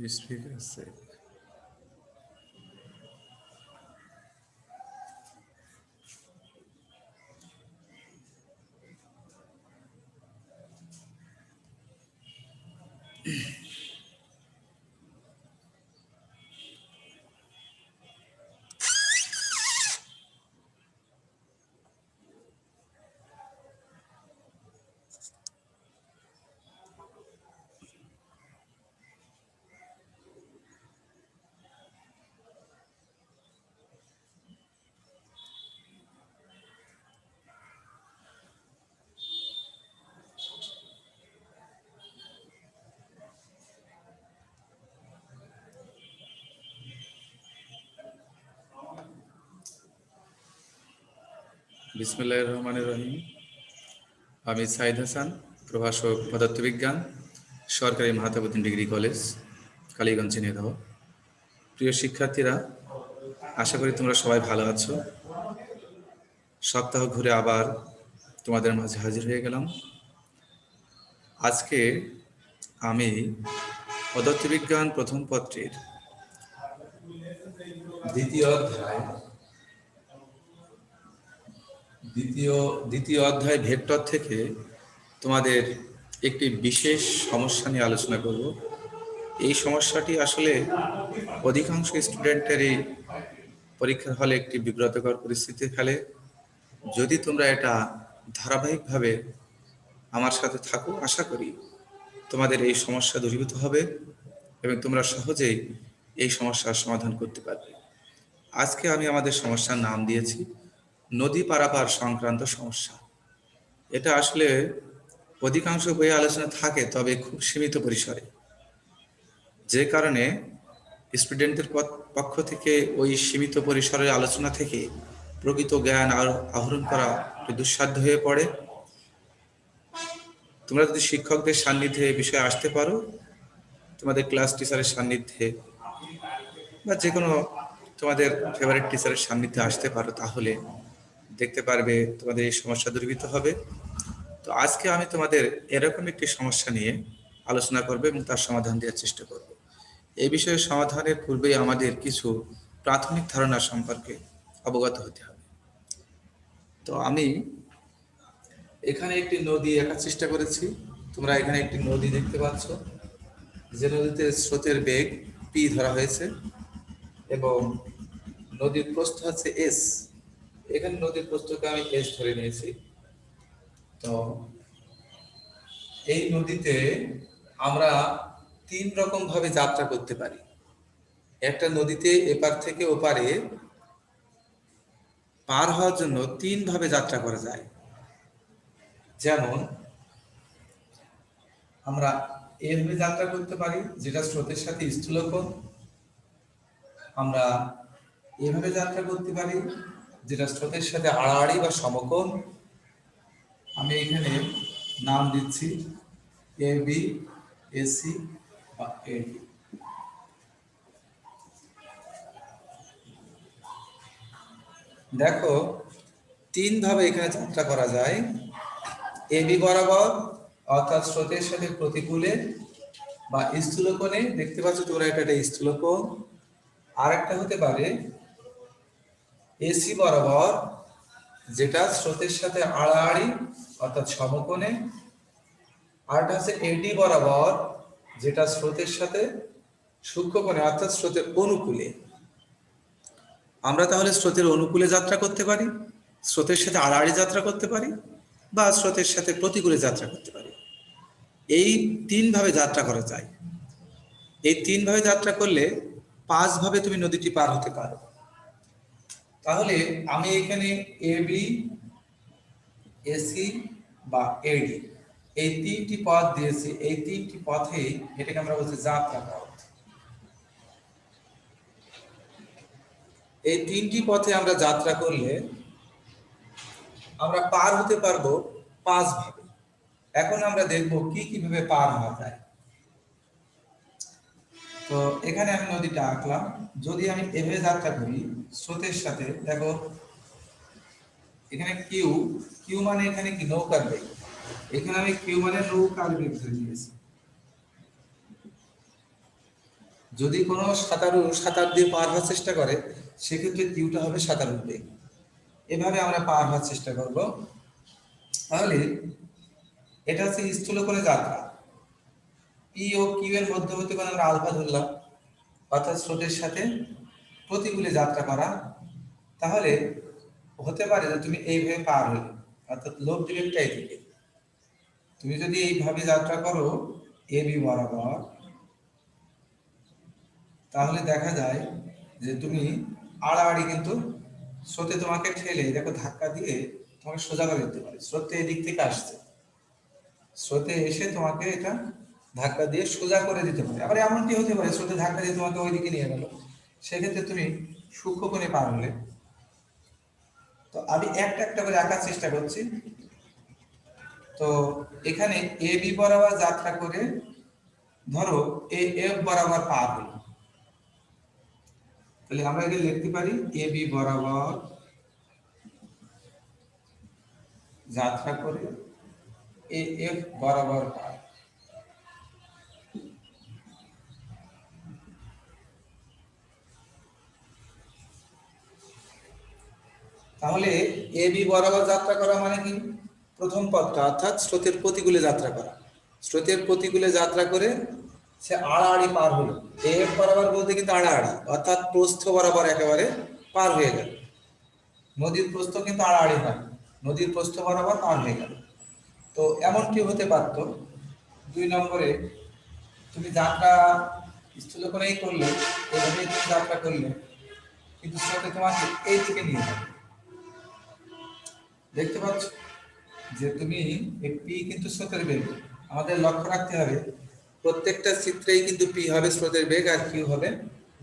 Speaker sake. বিসমিল্লাহির রহমানির রহিম। আমি সাইদ হাসান, প্রভাষক পদার্থবিজ্ঞান, সরকারি মাহতাবুদ্দিন ডিগ্রি কলেজ, কালীগঞ্জ, ঝিনাইদহ। প্রিয় শিক্ষার্থীরা, আশা করি তোমরা সবাই ভালো আছো। সপ্তাহ ঘুরে আবার তোমাদের মাঝে হাজির হয়ে গেলাম। আজকে আমি পদার্থবিজ্ঞান প্রথম পত্রের দ্বিতীয় অধ্যায় ভেক্টর থেকে তোমাদের একটি বিশেষ সমস্যা নিয়ে আলোচনা করব। এই সমস্যাটি আসলে অধিকাংশ স্টুডেন্টেরই পরীক্ষার হলে একটি বিব্রতকর পরিস্থিতি ফেলে। যদি তোমরা এটা ধারাবাহিকভাবে আমার সাথে থাকো, আশা করি তোমাদের এই সমস্যা দূরীভূত হবে এবং তোমরা সহজেই এই সমস্যার সমাধান করতে পারবে। আজকে আমি আমাদের সমস্যার নাম দিয়েছি নদী পারাপার সংক্রান্ত সমস্যা। এটা আসলে অধিকাংশ বইয়ে আলোচনা থাকে, তবে খুব সীমিত পরিসরে, যে কারণে স্টুডেন্টদের পক্ষ থেকে ওই সীমিত পরিসরের আলোচনা থেকে প্রকৃত জ্ঞান আহরণ করা একটু দুঃসাধ্য হয়ে পড়ে। তোমরা যদি শিক্ষকদের সান্নিধ্যে এই বিষয়ে আসতে পারো, তোমাদের ক্লাস টিচারের সান্নিধ্যে বা যে কোনো তোমাদের ফেভারিট টিচারের সান্নিধ্যে আসতে পারো, তাহলে দেখতে পারবে তোমাদের এই সমস্যা দূরীভূত হবে। তো আজকে আমি তোমাদের এরকম একটি সমস্যা নিয়ে আলোচনা করব এবং তার সমাধান দেওয়ার চেষ্টা করব। এই বিষয়ে সমাধানের পূর্বেই আমাদের কিছু প্রাথমিক ধারণা সম্পর্কে অবগত হতে হবে। তো আমি এখানে একটি নদী আঁকার চেষ্টা করেছি। তোমরা এখানে একটি নদী দেখতে পাচ্ছ, যে নদীতে স্রোতের বেগ পি ধরা হয়েছে এবং নদীর প্রস্থ আছে এস। এখানে নদীর প্রস্থকে আমি এস ধরে নিয়েছি। তো এই নদীতে আমরা তিন রকম ভাবে যাত্রা করতে পারি। একটা নদীতে এপার থেকে ওপারে পার হওয়ার জন্য তিন ভাবে যাত্রা করা যায়। যেমন আমরা এভাবে যাত্রা করতে পারি, যেটা স্রোতের সাথে স্থূলকোণ। আমরা এভাবে যাত্রা করতে পারি, যেটা স্রোতের সাথে আড়াআড়ি বা সমকোণ। আমি এখানে নাম দিচ্ছি এ বি, এসি বা এডি। দেখো, তিন ভাবে এখানে যাত্রা করা যায়। এবি বরাবর, অর্থাৎ স্রোতের সাথে প্রতিকূলে বা স্থূলকোণে। দেখতে পাচ্ছ তোমরা, এটা একটা স্থূলকোণ। আর একটা হতে পারে এসি বরাবর, যেটা স্রোতের সাথে আড়াআড়ি অর্থাৎ সমকোণে। আরটা হচ্ছে এডি বরাবর, যেটা স্রোতের সাথে সূক্ষ্মকোণে অর্থাৎ স্রোতের অনুকূলে। আমরা তাহলে স্রোতের অনুকূলে যাত্রা করতে পারি, স্রোতের সাথে আড়াআড়ি যাত্রা করতে পারি, বা স্রোতের সাথে প্রতিকূলে যাত্রা করতে পারি। এই তিন ভাবে যাত্রা করা যায়। এই তিন ভাবে যাত্রা করলে পাঁচ ভাবে তুমি নদীটি পার হতে পারো। তাহলে আমি এখানে এ বি, এসি বা এডি, এই তিনটি পথ দিয়েছি। এই তিনটি পথে এটাকে আমরা বলছি যাত্রা পথ। এই তিনটি পথে আমরা যাত্রা করলে আমরা পার হতে পারবো পাঁচ ভাবে। এখন আমরা দেখব কি কিভাবে পার হওয়া যায়। তো এখানে আমি নদীটা আঁকলাম। যদি আমি এভাবে যাত্রা করি স্রোতের সাথে, দেখো এখানে কিউ, কিউ মানে এখানে কি নৌকার বেগ। এখানে আমি কিউ মানে নৌকার বেগ ধরে নিয়েছি। যদি কোনো সাঁতারু সাঁতার দিয়ে পার হওয়ার চেষ্টা করে, সেক্ষেত্রে কিউটা হবে সাঁতারুর বেগ। এভাবে আমরা পার হওয়ার চেষ্টা করব। তাহলে এটা হচ্ছে স্থূল করে যাত্রা। পি ও কিউ এর মধ্যবর্তী কোণ আমরা আলফা ধরলাম, অর্থাৎ স্রোতের সাথে প্রতিকূলে যাত্রা করা। তাহলে হতে পারে যে তুমি এইভাবে পার হলে, অর্থাৎ লোভ ডিরেক্টটা এইদিকে, তুমি যদি এইভাবে যাত্রা করো এ বি বরাবর, তাহলে দেখা যায় যে তুমি আড়াআড়ি কিন্তু স্রোতে তোমাকে ঠেলে দেখো ধাক্কা দিয়ে তোমাকে সোজা করে দিতে পারে। স্রোতে এদিক থেকে আসছে, স্রোতে এসে তোমাকে এটা ধাক্কা দিয়ে সোজা করে দিতে পারে। আবার এমনটি হতে পারে স্রোতে ধাক্কা দিয়ে তোমাকে ওইদিকে নিয়ে গেল, সেক্ষেত্রে তুমি সূক্ষ্ম কোণে পার হলে। তো আমি একটা একটা করে আঁকার চেষ্টা করছি। তো এখানে এ বি বরাবর যাত্রা করে ধরো এ এফ বরাবর পার হলো, তাহলে আমরা এখানে লিখতে পারি এ বি বরাবর যাত্রা করে এ এফ বরাবর পার। তাহলে এ বি বরাবর যাত্রা করা মানে কি? প্রথম পথটা অর্থাৎ স্রোতের প্রতিকূলে যাত্রা করা। স্রোতের প্রতিকূলে যাত্রা করে সে আড়াআড়ি পার হলো। এফ বরাবর বলতে কিন্তু আড়াআড়ি, অর্থাৎ প্রস্থ বরাবর একেবারে পার হয়ে গেল। নদীর প্রস্থ কিন্তু আড়াআড়ি হয়, নদীর প্রস্থ বরাবর পার হয়ে গেল। তো এমনটি হতে পারত 2 নম্বরে তুমি যাত্রা স্থূল করেই করলে, এভাবেই তুমি যাত্রা করলে, কিন্তু স্রোতে তোমাকে এই দিকে নিয়ে যাবে। দেখতে পাচ্ছ যে তুমি পি কিন্তু স্রোতের বেগ। আমাদের লক্ষ্য রাখতে হবে প্রত্যেকটা চিত্রেই কিন্তু পি হবে স্রোতের বেগ আর কিউ হবে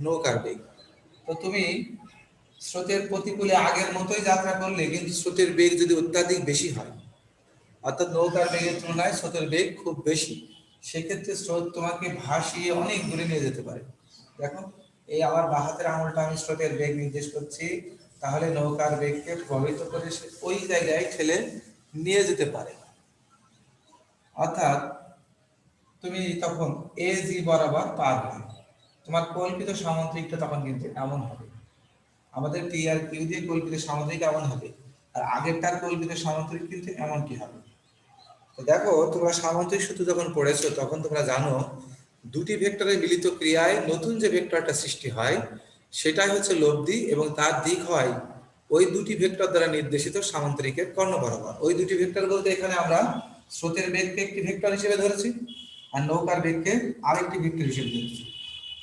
নৌকার বেগ। তো তুমি স্রোতের প্রতিকূলে আগের মতোই যাত্রা করলে কিন্তু স্রোতের বেগ যদি অত্যাধিক বেশি হয়, অর্থাৎ নৌকার বেগের তুলনায় স্রোতের বেগ খুব বেশি, সেক্ষেত্রে স্রোত তোমাকে ভাসিয়ে অনেক দূরে নিয়ে যেতে পারে। দেখো এই আমার বাঁ হাতের আঙুলটা আমি স্রোতের বেগ নির্দেশ করছি, তাহলে নৌকার বেগকে প্রভাবিত করে সে ওই জায়গায় ঠেলে নিয়ে যেতে পারে। অর্থাৎ তুমি তখন এ জি বরাবর পার হবে, তোমার কল্পিত সামুদ্রিকটা তখন কিন্তু এমন হবে। আমাদের পি আর কিউ দিয়ে কল্পিত সামুদ্রিক এমন হবে, আর আগেরটার কল্পিত সামুদ্রিক কিন্তু এমনটি হবে। তো দেখো তোমরা সামুদ্রিক সূত্র যখন পড়েছো তখন তোমরা জানো দুটি ভেক্টরের মিলিত ক্রিয়ায় নতুন যে ভেক্টরটা সৃষ্টি হয় সেটাই হচ্ছে লব্ধি, এবং তার দিক হয় ওই দুটি ভেক্টর দ্বারা নির্দেশিত সামান্তরিকের কর্ণ বরাবর। ওই দুটি ভেক্টর বলতে এখানে আমরা স্রোতের বেগকে একটি ভেক্টর হিসেবে ধরেছি আর নৌকার বেগকে আরেকটি ভেক্টর হিসেবে ধরেছি।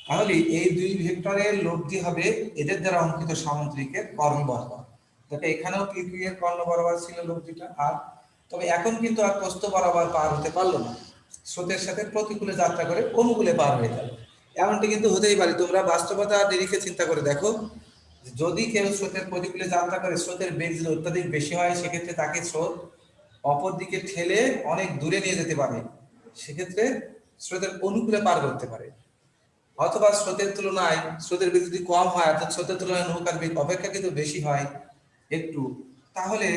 তাহলে এই দুই ভেক্টরের লব্ধি হবে এদের দ্বারা অঙ্কিত সামান্তরিকের কর্ণ বরাবর। দেখো এখানেও পি কিউ এর কর্ণ বরাবর ছিল লব্ধিটা, আর তবে এখন কিন্তু আর প্রস্থ বরাবর পার হতে পারলো না, স্রোতের সাথে প্রতিকূলে যাত্রা করে অনুকূলে পার হয়ে গেল। এমনটি কিন্তু হতেই পারে। তোমরা বাস্তবতা নিরিখে চিন্তা করে দেখো, যদি কেউ স্রোতের প্রতিকূলে যাত্রা করে স্রোতের বেগ যদি অত্যাধিক বেশি হয়, সেক্ষেত্রে তাকে স্রোত অপর দিকে ঠেলে অনেক দূরে নিয়ে যেতে পারে, সেক্ষেত্রে স্রোতের অনুকূলে পার করতে পারে। অথবা স্রোতের তুলনায় স্রোতের বেগ যদি কম হয়, অর্থাৎ স্রোতের তুলনায় নৌকার বেগ অপেক্ষাকৃত বেশি হয় একটু, তাহলে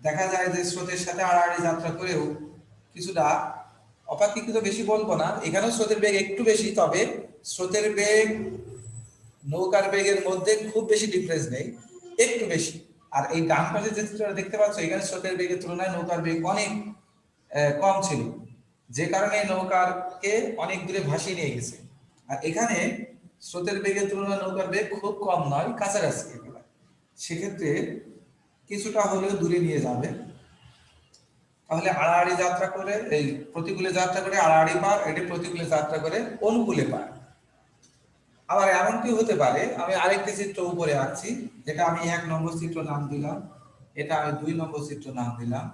দেখা যায় যে স্রোতের সাথে আড়াআড়ি যাত্রা করেও কিছুটা অপেক্ষাকৃত বেশি বলবো না, এখানেও স্রোতের বেগ একটু বেশি, তবে স্রোতের বেগ নৌকার বেগের মধ্যে খুব বেশি ডিফারেন্স নেই, একটু বেশি। আর এই ডান পাশে যে চিত্রটা দেখতে পাচ্ছ, এখানে স্রোতের বেগের তুলনায় নৌকার বেগ অনেক কম ছিল, যে কারণে নৌকারকে অনেক দূরে ভাসিয়ে নিয়ে গেছে। আর এখানে স্রোতের বেগের তুলনায় নৌকার বেগ খুব কম নয়, কাছাকাছি একেবারে, সেক্ষেত্রে কিছুটা হলেও দূরে নিয়ে যাবে। তাহলে আড়াআড়ি যাত্রা করে এই প্রতিকূলে যাত্রা করে আড়াআড়ি পার, এটি প্রতিকূলে যাত্রা করে অনুকূলে পার। আবার এমনটি হতে পারে, আমি আরেকটি চিত্র উপরে আঁকছি, যেটা আমি 1 নম্বর চিত্র নাম দিলাম, এটা আমি 2 নম্বর চিত্র নাম দিলাম,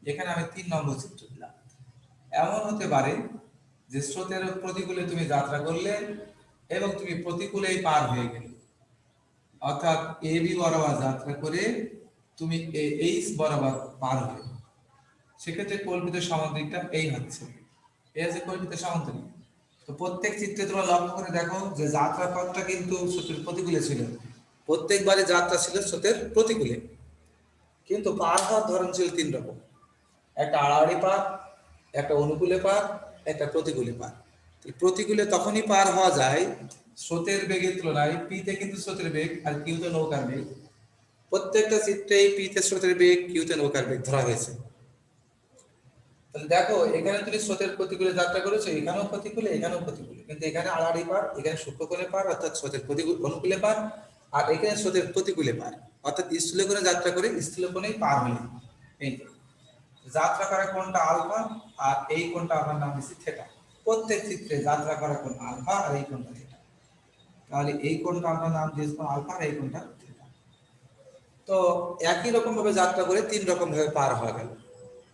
এখানে আমি 3 নম্বর চিত্র দিলাম। এমন হতে পারে যে স্রোতের প্রতিকূলে তুমি যাত্রা করলে এবং তুমি প্রতিকূলেই পার হয়ে গেলে, অর্থাৎ এ বি বরাবর যাত্রা করে তুমি এইচ বরাবর পার হয়ে, সেক্ষেত্রে কল্পিত সামুদ্রিকটা এই হচ্ছে, এই হচ্ছে কল্পিত সামুদ্রিক। তো প্রত্যেক চিত্রে তোমরা লক্ষ্য করে দেখো যে যাত্রা পথটা কিন্তু স্রোতের প্রতিকূলে ছিল, প্রত্যেকবারে যাত্রা ছিল স্রোতের প্রতিকূলে, কিন্তু পার হওয়ার ধরন ছিল 3 রকম, একটা আড়াআড়ি পার, একটা অনুকূলে পার, একটা প্রতিকূলে পার। প্রতিকূলে তখনই পার হওয়া যায় স্রোতের বেগের তুলনায় পি তে কিন্তু স্রোতের বেগ আর কিউ তে নৌকার বেগ, প্রত্যেকটা চিত্রেই পি তে স্রোতের বেগ, কিউ তে নৌকার বেগ ধরা হয়েছে। তাহলে দেখো এখানে তুমি স্রোতের প্রতিকূলে যাত্রা করেছো, এখানেও প্রতিকূলে এখানেও প্রতিকূলে, কিন্তু এখানে আড়াআড়ি পার, এখানে সূক্ষ্মকোণে পার অর্থাৎ স্রোতের অনুকূলে পার, আর এখানে স্রোতের প্রতিকূলে পার অর্থাৎ স্থূলকোণে যাত্রা করে স্থূলকোণেই পার হলে এই যাত্রা করা কোণটা আলফা আর এই কোণটা আমার নাম দিচ্ছি থিটা। প্রত্যেক চিত্রে যাত্রা করা কোণ আলফা আর এই কোণটা থিটা, তাহলে এই কোণটা আমরা নাম দিয়েছিলাম আলফা আর এই কোণটা থিটা। তো একই রকম ভাবে যাত্রা করে তিন রকম ভাবে পার হয়ে গেল।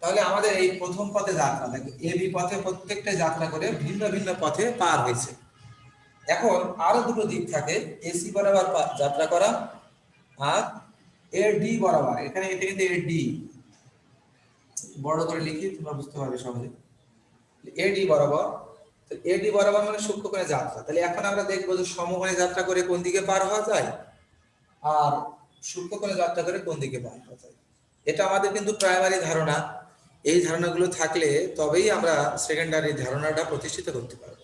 তাহলে আমাদের এই প্রথম পথে যাত্রা দেখো এ বি পথে প্রত্যেকটা যাত্রা করে ভিন্ন ভিন্ন পথে পার হয়েছে। এখন আরো দুটো দিক থাকে, এসি বরাবর যাত্রা করা আর এ ডি বরাবর। এখানে এটা কিন্তু এ ডি বড় করে লিখি তোমরা বুঝতে পারবে সহজে। এ ডি বরাবর, তো এ ডি বরাবর মানে সূক্ষ্মকোণে যাত্রা। তাহলে এখন আমরা দেখবো যে সমকোণে যাত্রা করে কোন দিকে পার হওয়া যায় আর সূক্ষ্মকোণে যাত্রা করে কোন দিকে পার হওয়া যায়। এটা আমাদের কিন্তু প্রাইমারি ধারণা। এই ধারণাগুলো থাকলে তবেই আমরা সেকেন্ডারি ধারণাটা প্রতিষ্ঠিত করতে পারব।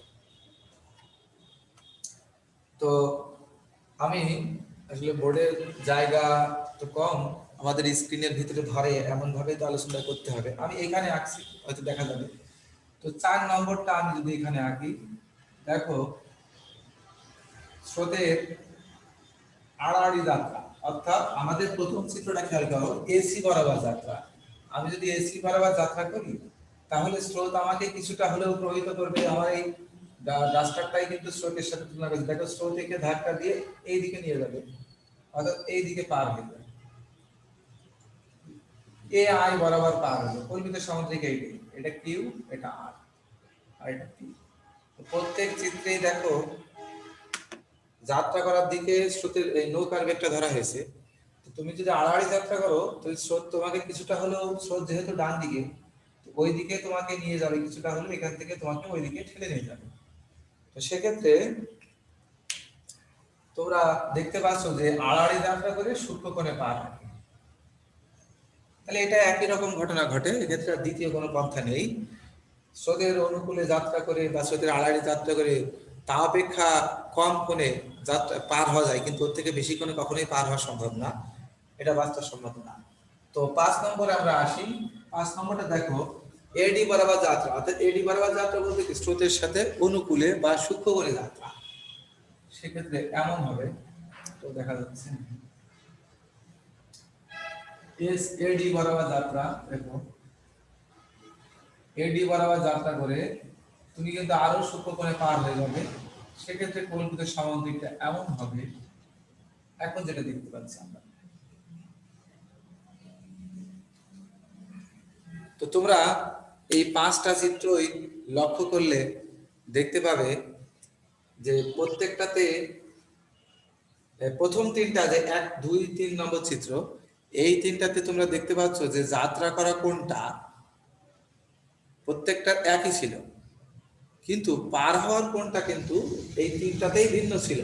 তো আমি আসলে বোর্ডের জায়গা তো কম, আমাদের স্ক্রিনের ভিতরে ধরে এমন ভাবে তো আলোচনা করতে হবে। আমি এখানে আঁকছি, হয়তো দেখা যাবে। তো 4 নম্বরটা আমি যদি এখানে আঁকি, দেখো স্রোতের আড়াআড়ি যাত্রা অর্থাৎ আমাদের প্রথম চিত্রটা খেয়াল করো এসি বরাবর যাত্রা। আমি যদি এসি বরাবর যাত্রা করি তাহলে স্রোত আমাকে কিছুটা হলেও প্রভাবিত করবে। আমার এই ডাস্টারটাই কিন্তু স্রোতের সাথে তুলনা করছে, দেখো স্রোত একে ধাক্কা দিয়ে এই দিকে নিয়ে যাবে অর্থাৎ এই দিকে পার হয়ে যাবে, এ আই বরাবর পার হলো কল্পিত সামুদ্রিক এইটাই, এটা কিউ এটা আর আর এটা পি। প্রত্যেক চিত্রেই দেখো যাত্রা করার দিকে স্রোতের এই নৌকার বেগটা ধরা হয়েছে। তুমি যদি আড়াআড়ি যাত্রা করো তাহলে স্রোত তোমাকে কিছুটা হলেও, স্রোত যেহেতু ডান দিকে ওই দিকে তোমাকে নিয়ে যাবে, কিছুটা হলেও এখান থেকে তোমাকে ওই দিকে ঠেলে নিয়ে যাবে। তো সেক্ষেত্রে তোমরা দেখতে পাচ্ছ যে আড়াআড়ি যাত্রা করে সূক্ষ্মকোণে পার হয়। তাহলে এটা একই রকম ঘটনা ঘটে, এক্ষেত্রে দ্বিতীয় কোনো পন্থা নেই। স্রোতের অনুকূলে যাত্রা করে বা স্রোতের আড়াআড়ি যাত্রা করে তা অপেক্ষা কম কোণে যাত্রা পার হওয়া যায়, কিন্তু ওর থেকে বেশি কোণে কখনোই পার হওয়া সম্ভব না, এটা বাস্তবসম্মত না। তো 5 নম্বরে আমরা আসি। 5 নম্বরটা দেখো এডি বরাবর যাত্রা অর্থাৎ এডি বরাবর যাত্রা বলতে কি স্রোতের সাথে অনুকূলে বা সূক্ষ্মকোণে যাত্রা। সেক্ষেত্রে এমন হবে, তো দেখা যাচ্ছে এস এডি বরাবর যাত্রা, দেখো এডি বরাবর যাত্রা করে তুমি কিন্তু আরো সূক্ষ্মকোণে পার হয়ে যাবে। সেক্ষেত্রে কল্পিত সামুদ্রিকটা এমন হবে এখন যেটা দেখতে পাচ্ছি আমরা। তো তোমরা এই 5টা চিত্রই লক্ষ্য করলে দেখতে পাবে যে প্রত্যেকটাতে প্রথম 3টা যে 1 2 3 নম্বর চিত্র, এই 3টাতে তোমরা দেখতে পাচ্ছ যে যাত্রা করা কোণটা প্রত্যেকটা একই ছিল, কিন্তু পার হওয়ার কোণটা কিন্তু এই 3টাতেই ভিন্ন ছিল।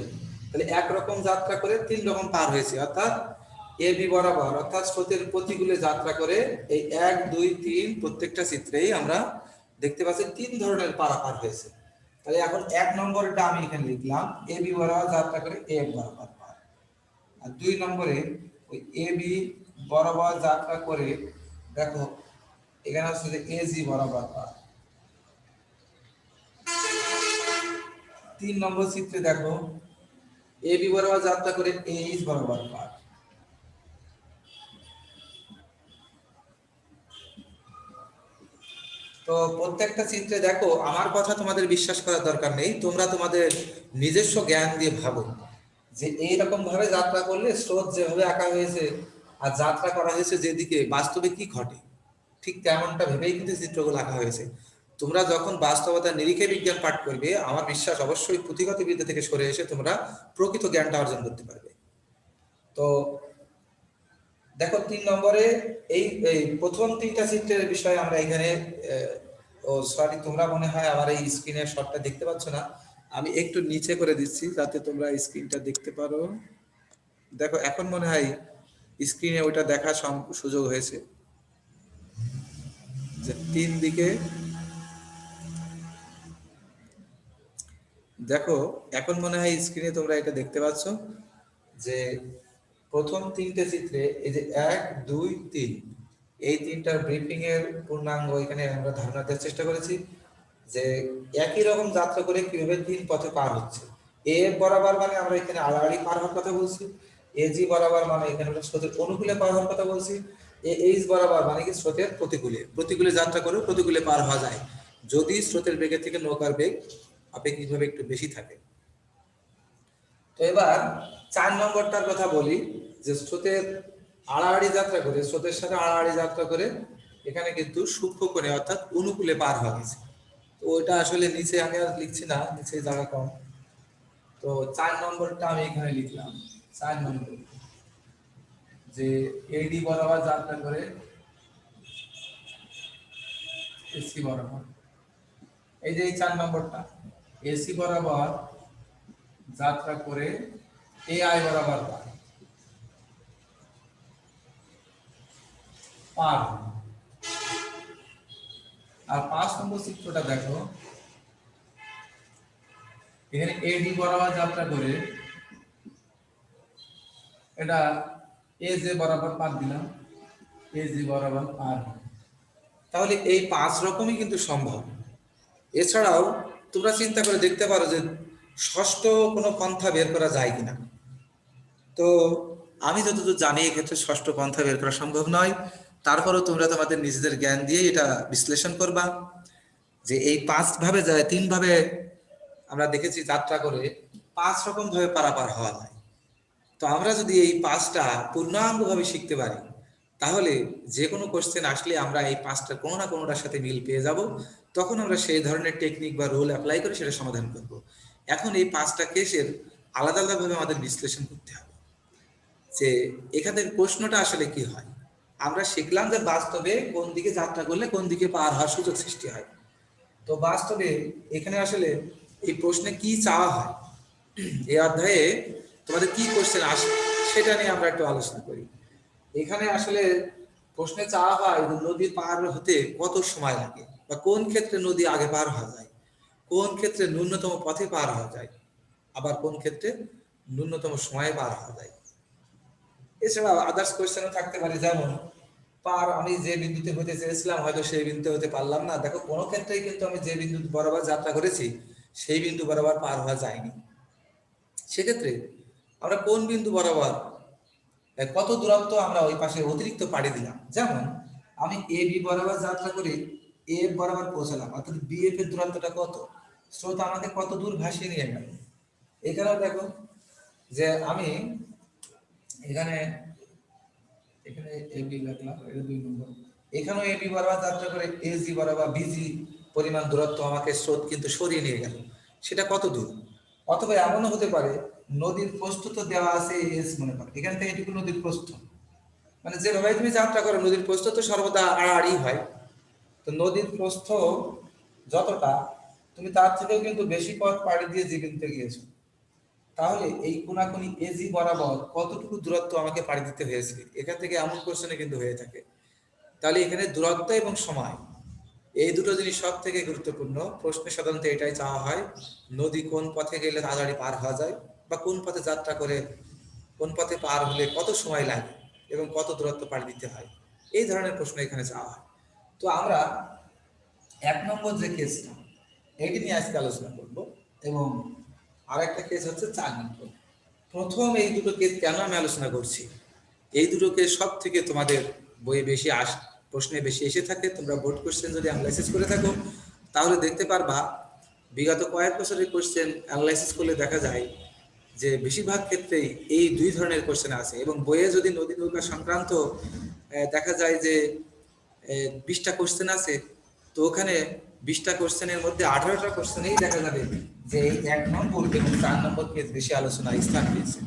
তাহলে একরকম যাত্রা করে 3 রকম পার হয়েছে, অর্থাৎ এ বি বরাবর অর্থাৎ স্রোতের প্রতিকূলে যাত্রা করে এই 1 2 3 প্রত্যেকটা চিত্রেই আমরা দেখতে পাচ্ছি 3 ধরনের পারাপার হয়েছে। তাহলে এখন 1 নম্বরটা আমি এখানে লিখলাম এ বি বরাবর যাত্রা করে এ বরাবর পার, আর 2 নম্বরে ওই এ বি বরাবর যাত্রা করে দেখো এখানে হচ্ছে যে এ জি বরাবর পার। 3 নম্বর চিত্রে দেখো এ বি বরাবর যাত্রা করে এ এইচ বরাবর পার। তো প্রত্যেকটা চিত্রে দেখো আমার কথা তোমাদের বিশ্বাস করার দরকার নেই, তোমরা তোমাদের নিজস্ব জ্ঞান দিয়ে ভাবো যে এইরকম ভাবে যাত্রা করলে স্রোত যেভাবে আঁকা হয়েছে আর যাত্রা করা হয়েছে যেদিকে বাস্তবে কি ঘটে ঠিক তেমনটা ভেবেই কিন্তু চিত্রগুলো আঁকা হয়েছে। তোমরা যখন বাস্তবতার নিরিখে বিজ্ঞান পাঠ করবে আমার বিশ্বাস অবশ্যই পুঁথিগত বিদ্যা থেকে সরে এসে তোমরা প্রকৃত জ্ঞানটা অর্জন করতে পারবে। তো দেখো 3 নম্বরে এই এই প্রথম 3টা চিত্রের বিষয়ে আমরা এখানে ও সরি তোমরা মনে হয় আমার এই স্ক্রিনের শটটা দেখতে পাচ্ছ না, আমি একটু নিচে করে দিচ্ছি যাতে তোমরা স্ক্রিনটা দেখতে পারো। দেখো এখন মনে হয় স্ক্রিনে ওটা দেখার সুযোগ হয়েছে যে 3 দিকে দেখো, এখন মনে হয় স্ক্রিনে তোমরা এটা দেখতে পাচ্ছ যে প্রথম তিনটে চিত্রে এই যে 1, 2, 3 এই তিনটার ব্রিফিং এর পূর্ণাঙ্গ এখানে আমরা ধারণা দেওয়ার চেষ্টা করেছি যে একই রকম যাত্রা করে কিভাবে তিন পথে পার হচ্ছে। এ বরাবর মানে আমরা এখানে আড়াআড়ি পার হওয়ার কথা বলছি, এ জি বরাবর মানে এখানে আমরা স্রোতের অনুকূলে পার হওয়ার কথা বলছি, এ এইচ বরাবর মানে কি স্রোতের প্রতিকূলে প্রতিকূলে যাত্রা করে প্রতিকূলে পার হওয়া যায় যদি স্রোতের বেগের থেকে নৌকার বেগ আপেক্ষিকভাবে একটু বেশি থাকে। তো এবার 4 নম্বরটার কথা বলি যে স্রোতের আড়াআড়ি যাত্রা করে স্রোতের সাথে আড়াআড়ি যাত্রা করে এখানে কিন্তু সূক্ষ্ম কোণে অর্থাৎ অনুকূলে পার হওয়া গেছে। তো ওইটা আসলে নিচে আমি আর লিখছি না, নিচে জায়গা কম। তো 4 নম্বরটা আমি এখানে লিখলাম। 4 নম্বর যে এডি বরাবর যাত্রা করে এসি বরাবর, এই যে এই 4 নম্বরটা এসি বরাবর যাত্রা করে এআই বরাবর পার। আর 5 নম্বর চিত্রটা দেখো, এখানে এডি বরাবর যাত্রা করে এটা এজে বরাবর পার দিলাম, এজি বরাবর পার। তাহলে এই 5 রকমই কিন্তু সম্ভব। এছাড়াও তোমরা চিন্তা করে দেখতে পারো যে ষষ্ঠ কোনো পন্থা বের করা যায় কিনা। তো আমি যতদূর জানি এক্ষেত্রে ষষ্ঠ পন্থা বের করা সম্ভব নয়। তারপরেও তোমরা তোমাদের নিজেদের জ্ঞান দিয়ে এটা বিশ্লেষণ করবা যে এই 5 ভাবে যায়, 3 ভাবে আমরা দেখেছি যাত্রা করে 5 রকম ভাবে পারাপার হওয়া যায়। তো আমরা যদি এই 5টা পূর্ণাঙ্গভাবে শিখতে পারি তাহলে যে কোনো কোশ্চেন আসলে আমরা এই 5টা কোনো না কোনোটার সাথে মিল পেয়ে যাব। তখন আমরা সেই ধরনের টেকনিক বা রুল অ্যাপ্লাই করে সেটা সমাধান করব। এখন এই 5টা কেসের আলাদা আলাদাভাবে আমাদের বিশ্লেষণ করতে হবে যে এখানে প্রশ্নটা আসলে কি হয়। আমরা শিখলাম যে বাস্তবে কোন দিকে যাত্রা করলে কোন দিকে পার হওয়ার সুযোগ সৃষ্টি হয়। তো বাস্তবে এখানে আসলে এই প্রশ্নে কি চাওয়া হয়, এই অধ্যায়ে তোমাদের কি কোশ্চেন আসে সেটা নিয়ে আমরা একটু আলোচনা করি। এখানে আসলে প্রশ্নে চাওয়া হয় যে নদী পার হতে কত সময় লাগে বা কোন ক্ষেত্রে নদী আগে পার হওয়া যায়, কোন ক্ষেত্রে ন্যূনতম পথে পার হওয়া যায়, আবার কোন ক্ষেত্রে ন্যূনতম সময়ে পার হওয়া যায়। এছাড়া আদার্স কোয়েশ্চেনও থাকতে পারে, যেমন পার আমি যে বিন্দুতে হতে চেয়েছিলাম হয়তো সেই বিন্দুতে হতে পারলাম না। দেখো কোনো ক্ষেত্রেই কিন্তু আমি যে বিন্দু বরাবর যাত্রা করেছি সেই বিন্দু বরাবর পার হওয়া যায়নি। সেক্ষেত্রে আমরা কোন বিন্দু বরাবর কত দূরত্ব আমরা ওই পাশে অতিরিক্ত পাড়ি দিলাম। যেমন আমি এ বি বরাবর যাত্রা করে এ বরাবর পৌঁছালাম, অর্থাৎ বি এফ এর দূরত্বটা কত, স্রোত আমাকে কত দূর ভাসিয়ে নিয়ে গেল। এখানেও দেখো যে আমি এখানে এখানে এ বি লিখলাম, এটা 2 নম্বর। এখানেও এ বি বরাবর যাত্রা করে এ জি বরাবর বিজি পরিমাণ দূরত্ব আমাকে স্রোত কিন্তু সরিয়ে নিয়ে গেল, সেটা কত দূর। অথবা এমনও হতে পারে নদীর প্রস্থ তো দেওয়া আছে এস, মনে করো এখান থেকে এটুকু নদীর প্রস্থ, মানে যেভাবে তুমি যাত্রা করো নদীর প্রস্থ তো সর্বদা আড়াআড়ি হয়। তো নদীর প্রস্থ যতটা তুমি তার থেকেও কিন্তু বেশি পথ পাড়ি দিয়ে জীবিতে গিয়েছো। তাহলে এই কোনাকুনি এজি বরাবর কতটুকু দূরত্ব আমাকে পাড়ি দিতে হয়েছে, এখান থেকে এমন কোশ্চেনে কিন্তু হয়ে থাকে। তাহলে এখানে দূরত্ব এবং সময় এই দুটো জিনিস সব থেকে গুরুত্বপূর্ণ। প্রশ্নে সাধারণত এটাই চাওয়া হয়, নদী কোন পথে গেলে তাড়াতাড়ি পার হওয়া যায় বা কোন পথে যাত্রা করে কোন পথে পার হলে কত সময় লাগে এবং কত দূরত্ব পাড়ি দিতে হয়, এই ধরনের প্রশ্ন এখানে চাওয়া হয়। তো আমরা 1 নম্বর যে কেসটা এটি নিয়ে আজকে আলোচনা করব এবং আরেকটা কেস হচ্ছে 4 নম্বর। প্রথম এই দুটো কেস কেন আমি আলোচনা করছি, এই দুটো কেস সব থেকে তোমাদের বইয়ে বেশি প্রশ্নে বেশি এসে থাকে। তোমরা বোর্ড কোশ্চেন যদি অ্যানালাইসিস করে থাকো তাহলে দেখতে পারবা বিগত কয়েক বছরের কোশ্চেন অ্যানালাইসিস করলে দেখা যায় যে বেশিরভাগ ক্ষেত্রেই এই 2 ধরনের কোশ্চেন আছে। এবং বইয়ে যদি নদী নৌকা সংক্রান্ত দেখা যায় যে 20টা কোশ্চেন আছে, তো ওখানে 20টা কোশ্চেনের মধ্যে 18টা কোশ্চেনেই দেখা যাবে যে এই 1 নম্বর এবং 4 নম্বর কেস বেশি আলোচনায় স্থান পেয়েছে।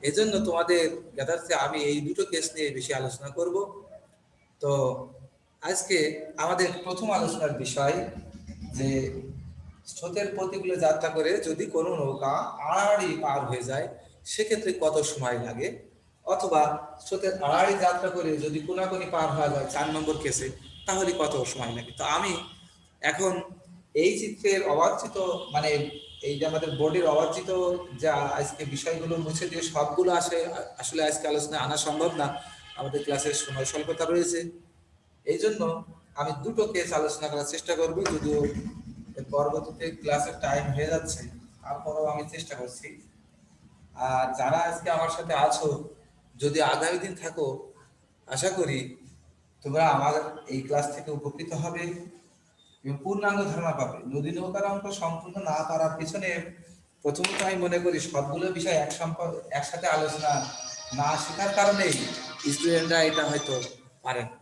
এজন্য তোমাদের জ্ঞাতার্থে আমি এই দুটো কেস নিয়ে বেশি আলোচনা করব। তো আজকে আমাদের প্রথম আলোচনার বিষয় যে স্রোতের প্রতিকূলে যাত্রা করে যদি কোনো নৌকা আড়াআড়ি পার হয়ে যায় সেক্ষেত্রে কত সময় লাগে, অথবা স্রোতের আড়াআড়ি যাত্রা করে যদি কোনাকুনি পার হওয়া যায় 4 নম্বর কেসে তাহলে কত সময় লাগে। তো আমি এখন এই চিত্রের অবাঞ্ছিত মানে এই যে আমাদের বোর্ডের অবাঞ্ছিত যা আজকে বিষয়গুলো মুছে দিয়ে সবগুলো আসলে আজকে আলোচনায় আনা সম্ভব না, আমাদের ক্লাসের সময় স্বল্পতা রয়েছে। এই জন্য আমি দুটো কেস আলোচনা করার চেষ্টা করব, যদিও পরবর্তীতে ক্লাসের টাইম হয়ে যাচ্ছে, তারপরেও আমি চেষ্টা করছি। আর যারা আজকে আমার সাথে আছো, যদি আগামী দিন থাকো, আশা করি তোমরা আমার এই ক্লাস থেকে উপকৃত হবে এবং পূর্ণাঙ্গ ধারণা পাবে। নদী নৌকার অঙ্ক সম্পূর্ণ না পারার পিছনে প্রথমত আমি মনে করি সবগুলো বিষয় একসাথে আলোচনা না শেখার কারণেই স্টুডেন্টরা এটা হয়তো পারে না।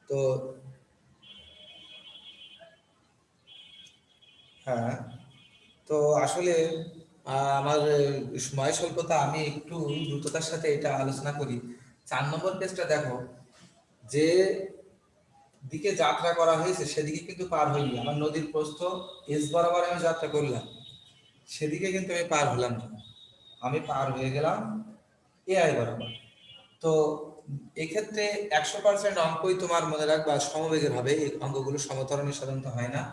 তো হ্যাঁ, তো আসলে আমার সময় স্বল্পতা, আমি একটু দ্রুততার সাথে এটা আলোচনা করি। 4 নম্বর পেজটা দেখো, যে দিকে যাত্রা করা হয়েছে সেদিকে কিন্তু পার হইনি। আমার নদীর প্রস্থ এস বরাবর আমি যাত্রা করলাম, সেদিকে কিন্তু আমি পার হলাম না, আমি পার হয়ে গেলাম এআই বরাবর। তো এক্ষেত্রে 100% অঙ্কই তোমার মনে রাখবা সমবেগের হবে, এই অঙ্কগুলো সমতরণে সাধারণত হয় না।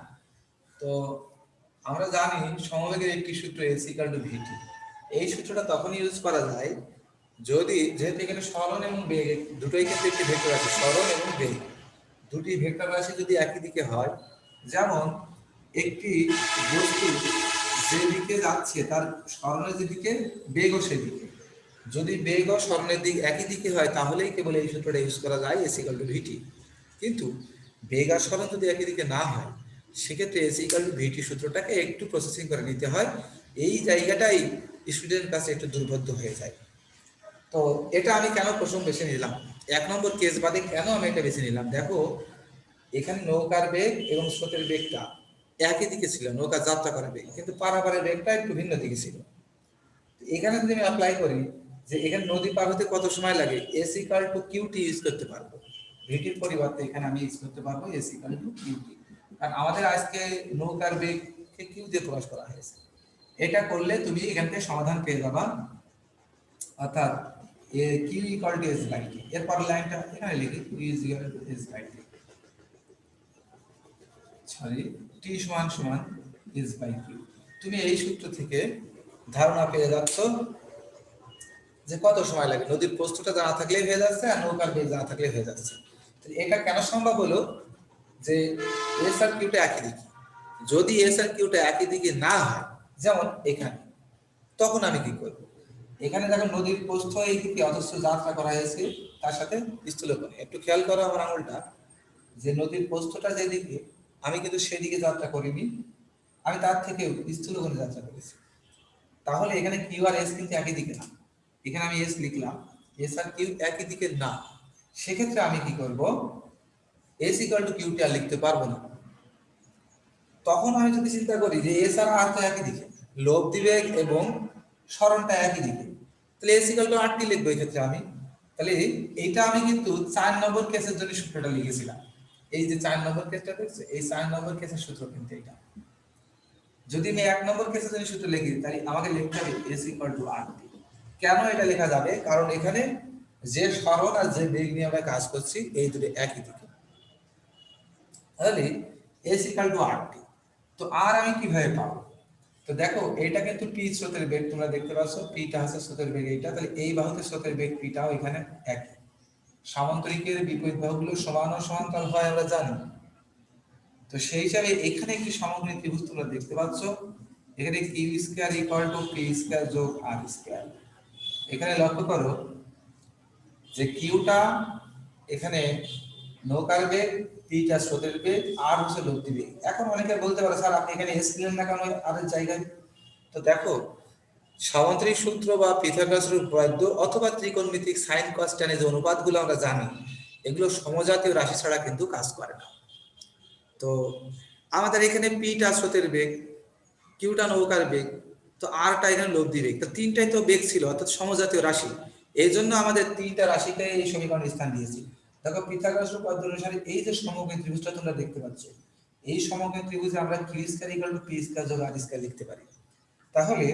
তো আমরা জানি সমবেগের একটি সূত্র এস ইকুয়াল টু ভিটি। এই সূত্রটা তখনই ইউজ করা যায় যদি, যেহেতু এখানে সরণ এবং বেগ দুটোই কিন্তু একটি ভেক্টর আছে, সরণ এবং বেগ দুটি ভেক্টর রাশি যদি একই দিকে হয়, যেমন একটি বস্তু যেদিকে যাচ্ছে তার সরণের যেদিকে বেগও সেদিকে, যদি বেগ ও সরণের দিক একই দিকে হয় তাহলেই কেবল এই সূত্রটা ইউজ করা যায় এস ইকুয়াল টু ভিটি। কিন্তু বেগ আর সরণ যদি একই দিকে না হয়, সেক্ষেত্রে এস ইকুয়াল টু ভিটি সূত্রটাকে একটু প্রসেসিং করে নিতে হয়। এই জায়গাটাই স্টুডেন্টের কাছে একটু দুর্বোধ্য হয়ে যায়। তো এটা আমি কেন প্রথম বেছে নিলাম, 1 নম্বর কেস বাদে কেন আমি এটা বেছে নিলাম, দেখো এখানে নৌকার বেগ এবং স্রোতের বেগটা একই দিকে ছিল, নৌকা যাত্রা করার বেগ, কিন্তু পারাপারের বেগটা একটু ভিন্ন দিকে ছিল। এখানে যদি আমি অ্যাপ্লাই করি যে এখানে নদী পার হতে কত সময় লাগে, S equal two cutie use করতে পারবো, ভিটির পরিবর্তে এখানে আমি ইউজ করতে পারবো এস ইকুয়াল টু কিউটি, কারণ আমাদের আজকে নৌকার বেগকে কিউ দিয়ে প্রকাশ করা হয়েছে। এটা করলে তুমি এখান থেকে সমাধান পেয়ে যাবা, অর্থাৎ Q equal to S by T. এরপর লাইনটা এখানে লিখি, Q is equal to S by T, sorry, T সমান সমান এস বাই কিউ। তুমি এই সূত্র থেকে ধারণা পেয়ে যাচ্ছ যে কত সময় লাগে, নদীর প্রস্থটা জানা থাকলেই হয়ে যাচ্ছে আর নৌকার বেগ জানা থাকলেই হয়ে যাচ্ছে। এটা কেন সম্ভব হলো, যে এস আর কিউটা একই দিকে। যদি এস আর কিউটা একই দিকে না হয়, যেমন এখানে, তখন আমি কি করব, এখানে দেখো নদীর প্রস্থ এই দিকে অথচ যাত্রা করা হয়েছে তার সাথে স্থূলকোণে। একটু খেয়াল করো আমার আঙুলটা, যে নদীর প্রস্থটা যেদিকে, আমি কিন্তু সেদিকে যাত্রা করিনি, আমি তার থেকে স্থূলকোণে যাত্রা করেছি। তাহলে এখানে কিউ আর এস কিন্তু একই দিকে না, এখানে আমি এস লিখলাম, এস আর কিউ একই দিকে না, সেক্ষেত্রে আমি কি করব, এস ইকুয়াল টু কিউটি আর লিখতে পারবো না। তখন আমি যদি চিন্তা করি যে এস আর আর তো একই দিকে, লব্ধি বেগ এবং সরণটা একই দিকে, তাহলে এস ইকুয়াল টু আর টি লিখবো এই ক্ষেত্রে আমি। তাহলে এইটা আমি কিন্তু 4 নম্বর কেসের জন্য সূত্রটা লিখেছিলাম। এই যে 4 নম্বর কেসটা দেখছো, এই 4 নম্বর কেসের সূত্র কিন্তু এটা। যদি আমি 1 নম্বর কেসের জন্য সূত্র লিখি, তাহলে আমাকে লিখতে হবে এস ইকুয়াল টু আর টি। কেন এটা লেখা যাবে, কারণ এখানে যে সরণ আর যে বেগ নিয়ে আমরা কাজ করছি এই দুটো একই দিকে, তাহলে এস ইকুয়াল টু আর টি। তো আর আমি কিভাবে পাবো, তো দেখো এটা কিন্তু পি স্রোতের বেগ, তোমরা দেখতে পাচ্ছ পিটা হচ্ছে স্রোতের বেগ এইটা, তাহলে এই বাহুতে স্রোতের বেগ পিটাও এখানে একই। সামান্তরিকের বিপরীত বাহুগুলো সমান ও সমান্তরাল হয় আমরা জানি। তো সেই হিসাবে এখানে একটি সমকোণী ত্রিভুজ তোমরা দেখতে পাচ্ছ, এখানে Q square equal to P square যোগ আর স্কয়ার। এখানে লক্ষ্য করো যে কিউটা এখানে নৌকার বেগ, পিটা স্রোতের বেগ, আর হচ্ছে লব্ধি বেগ। এখন অনেকে বলতে পারে স্যার আপনি এখানে এস দিলেন না কেন আর এর জায়গায়, তো দেখো সামান্তরিক সূত্র বা পিথাগোরাসের উপপাদ্য অথবা ত্রিকোণমিতিক সাইন কস ট্যান যে অনুপাতগুলো আমরা জানি, এগুলো সমজাতীয় রাশি ছাড়া কিন্তু কাজ করে না। তো আমাদের এখানে পিটা স্রোতের বেগ, কিউটা নৌকার বেগ, তো আরটা এখানে লব্ধি বেগ, তো তিনটাই তো বেগ ছিল অর্থাৎ সমজাতীয় রাশি। এই জন্য আমাদের তিনটা রাশিকে এই সমীকরণে স্থান দিয়েছি। দেখো পিথাগোরাসের উপপাদ্য অনুসারে এই যে সমকোণী ত্রিভুজটা তোমরা দেখতে পাচ্ছ, এই সমকোণী ত্রিভুজে আমরা Q square equal to P square যোগ আর স্কয়ার লিখতে পারি। তাহলে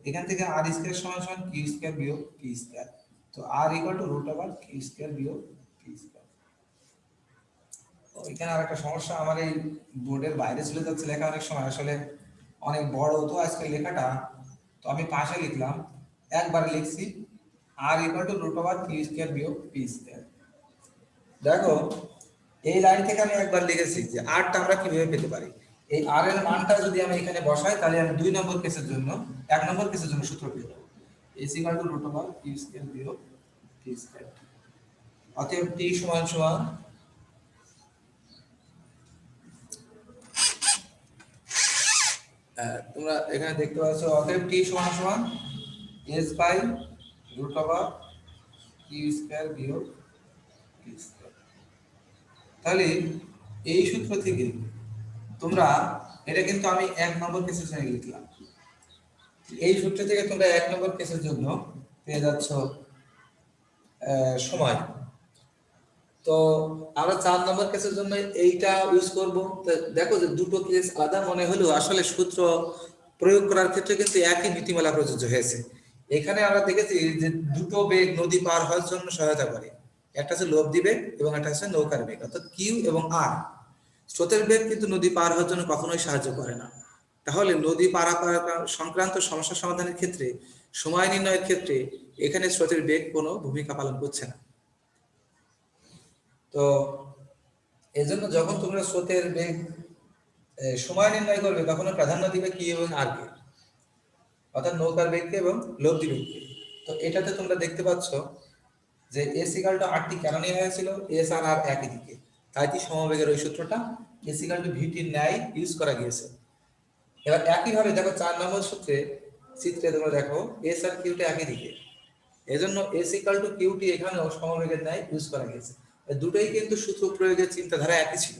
এখান থেকে আর স্কয়ার সমান সমান কিউ স্কয়ার বিয়োগ পি স্কয়ার, তো R equal to root over Q square বিয়োগ পি স্কয়ার। এখানে আরেকটা সমস্যা, আমার এই বোর্ডের বাইরে চলে যাচ্ছে লেখা অনেক সময়, আসলে অনেক বড় তো আজকে লেখাটা, তো আমি পাশে লিখলাম, একবার লিখছি R equal to root over Q square বিয়োগ পি স্কয়ার। দেখো এই লাইন থেকে আমি একবার লিখেছি যে আরটা আমরা কিভাবে পেতে পারি। এই আর এর মানটা যদি আমি এখানে বসাই তাহলে আমি 2 নম্বর কেসের জন্য 1 নম্বর কেসের জন্য সূত্র পেয়ে যাব, S equal to root over Q square বিয়োগ পি স্কয়ার। অতএব টি সমান সমান তোমরা এখানে দেখতে পাচ্ছ, অতএব টি সমান সমান S by root over Q square বিয়োগ পি স্কয়ার। তাহলে এই সূত্র থেকে তোমরা, এটা কিন্তু আমি 1 নম্বর কেসের জন্য লিখলাম, এই সূত্র থেকে তোমরা 1 নম্বর কেসের জন্য পেয়ে যাচ্ছ সময়। তো আমরা 4 নম্বর কেসের জন্য এইটা ইউজ করব। দেখো যে দুটো কেস আলাদা মনে হলেও আসলে সূত্র প্রয়োগ করার ক্ষেত্রে কিন্তু একই নীতিমালা প্রযোজ্য হয়েছে। এখানে আমরা দেখেছি যে দুটো বেগ নদী পার হওয়ার জন্য সহায়তা করে, একটা হচ্ছে লব্ধি বেগ এবং একটা হচ্ছে নৌকার বেগ, অর্থাৎ কিউ এবং আর। স্রোতের বেগ কিন্তু নদী পার হওয়ার জন্য কখনোই সাহায্য করে না। তাহলে নদী পারাপার সংক্রান্ত সমস্যা সমাধানের ক্ষেত্রে, সময় নির্ণয়ের ক্ষেত্রে এখানে স্রোতের বেগ কোনো ভূমিকা পালন করছে না। তো এজন্য যখন তোমরা স্রোতের বেগ সময় নির্ণয় করবে তখন প্রাধান্য দিবে কি এবং আর কে, অর্থাৎ নৌকার বেগকে এবং লব্ধি বেগকে। তো এটাতে তোমরা দেখতে পাচ্ছ যে এস ইকুয়াল টু আর টি কেন নেওয়া হয়েছিল, এস আর আর একই দিকে, তাই কি সমবেগের ওই সূত্রটা এস ইকুয়াল টু ভিটির ন্যায় ইউজ করা গিয়েছে। এবার একইভাবে দেখো 4 নম্বর সূত্রে চিত্রে তোমরা দেখো এস আর কিউটা একই দিকে, এজন্য এস ইকুয়াল টু কিউটি এখানেও সমবেগের ন্যায় ইউজ করা গিয়েছে। দুটোই কিন্তু সূত্র প্রয়োগের চিন্তাধারা একই ছিল,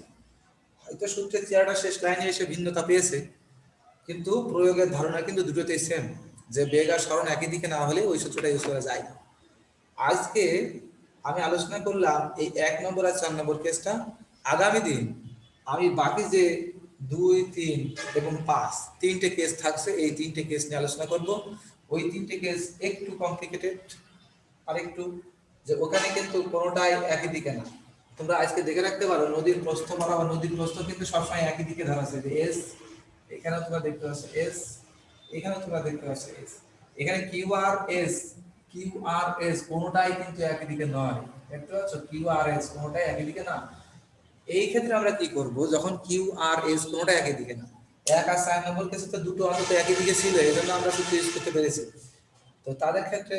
হয়তো সূত্রের চেয়ারটা শেষ লাইনে এসে ভিন্নতা পেয়েছে, কিন্তু প্রয়োগের ধারণা কিন্তু দুটোতেই সেম, যে বেগ আর সরণ একই দিকে না হলে ওই সূত্রটা ইউজ করা যায় না। আজকে আমি আলোচনা করলাম এই 1 নম্বর আর 4 নম্বর কেসটা। আগামী দিন আমি বাকি যে 2, 3 এবং 5 তিনটে কেস থাকছে, এই তিনটে কেস নিয়ে আলোচনা করব। ওই তিনটে কেস একটু কমপ্লিকেটেড, আর একটু যে ওখানে কিন্তু কোনোটাই একই দিকে না। তোমরা আজকে দেখে রাখতে পারো নদীর প্রস্থ বরাবর, নদীর প্রস্থ কিন্তু সবসময় একই দিকে ধরা আছে, যে এস, এখানেও তোমরা দেখতে পাচ্ছ এস, এখানেও তোমরা দেখতে পাচ্ছ এস, এখানে Q R S, Q R S কোনোটাই কিন্তু একই দিকে নয়, দেখতে পাচ্ছ কিউ আর এস কোনোটাই একই দিকে না। এই ক্ষেত্রে আমরা কি করব, যখন কিউ আর এস কোনোটাই একই দিকে না, 1 আর 4 নম্বর কেসে তো দুটো অন্তত একই দিকে ছিল, এজন্য আমরা সূত্র ইউজ করতে পেরেছি। তো তাদের ক্ষেত্রে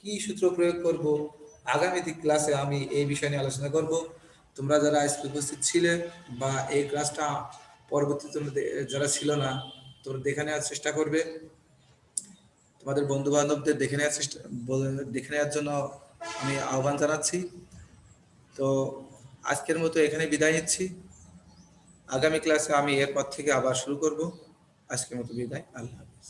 কি সূত্র প্রয়োগ করব, আগামী ক্লাসে আমি এই বিষয় নিয়ে আলোচনা করব। তোমরা যারা আজকে উপস্থিত ছিলে বা এই ক্লাসটা পরবর্তীতে যারা ছিল না, তোমরা দেখে নেওয়ার চেষ্টা করবে, তোমাদের বন্ধু বান্ধবদের দেখে নেওয়ার জন্য আমি আহ্বান জানাচ্ছি। তো আজকের মতো এখানে বিদায় নিচ্ছি, আগামী ক্লাসে আমি এরপর থেকে আবার শুরু করব। আজকের মতো বিদায়, আল্লাহ হাফেজ।